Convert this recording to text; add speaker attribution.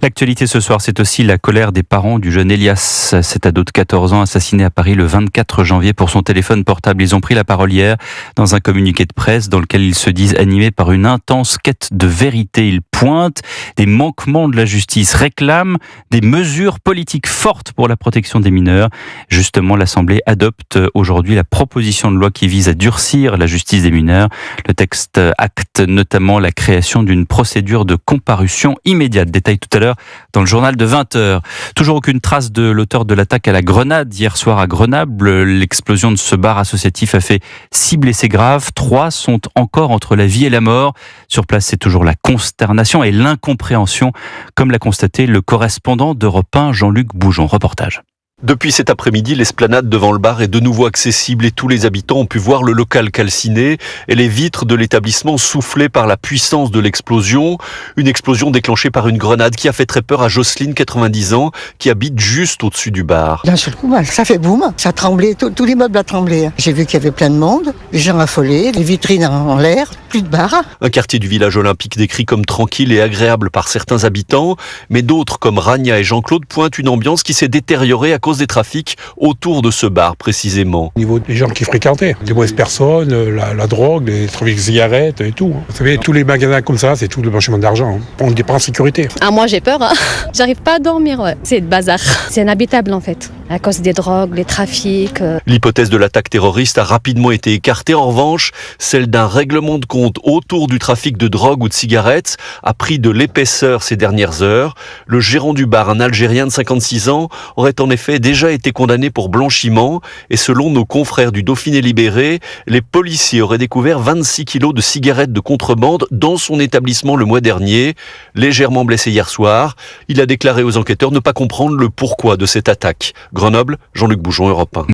Speaker 1: L'actualité ce soir, c'est aussi la colère des parents du jeune Elias, cet ado de 14 ans assassiné à Paris le 24 janvier pour son téléphone portable. Ils ont pris la parole hier dans un communiqué de presse dans lequel ils se disent animés par une intense quête de vérité. Ils pointent des manquements de la justice, réclament des mesures politiques fortes pour la protection des mineurs. Justement, l'Assemblée adopte aujourd'hui la proposition de loi qui vise à durcir la justice des mineurs. Le texte acte notamment la création d'une procédure de comparution immédiate. Détail tout à l'heure dans le journal de 20h. Toujours aucune trace de l'auteur de l'attaque à la grenade hier soir à Grenoble. L'explosion de ce bar associatif a fait 6 blessés graves. 3 sont encore entre la vie et la mort. Sur place, c'est toujours la consternation et l'incompréhension, comme l'a constaté le correspondant d'Europe 1, Jean-Luc Boujon. Reportage.
Speaker 2: Depuis cet après-midi, l'esplanade devant le bar est de nouveau accessible et tous les habitants ont pu voir le local calciné et les vitres de l'établissement soufflées par la puissance de l'explosion. Une explosion déclenchée par une grenade qui a fait très peur à Jocelyne, 90 ans, qui habite juste au-dessus du bar.
Speaker 3: D'un seul coup, ça fait boum, ça tremblait, tout l'immeuble a tremblé. J'ai vu qu'il y avait plein de monde, les gens affolés, les vitrines en l'air, plus de bar.
Speaker 2: Un quartier du village olympique décrit comme tranquille et agréable par certains habitants, mais d'autres comme Rania et Jean-Claude pointent une ambiance qui s'est détériorée à cause des trafics autour de ce bar précisément.
Speaker 4: Au niveau des gens qui fréquentaient, des mauvaises personnes, la drogue, les trafics de cigarettes et tout. Vous savez, tous les magasins comme ça, c'est tout le blanchiment d'argent. On n'est pas en sécurité.
Speaker 5: Ah, moi j'ai peur, j'arrive pas à dormir, ouais. C'est le bazar. C'est inhabitable en fait, à cause des drogues, les trafics.
Speaker 2: L'hypothèse de l'attaque terroriste a rapidement été écartée. En revanche, celle d'un règlement de compte autour du trafic de drogue ou de cigarettes a pris de l'épaisseur ces dernières heures. Le gérant du bar, un Algérien de 56 ans, aurait en effet déjà été condamné pour blanchiment et selon nos confrères du Dauphiné Libéré, les policiers auraient découvert 26 kilos de cigarettes de contrebande dans son établissement le mois dernier. Légèrement blessé hier soir, il a déclaré aux enquêteurs ne pas comprendre le pourquoi de cette attaque. Grenoble, Jean-Luc Boujon, Europe 1.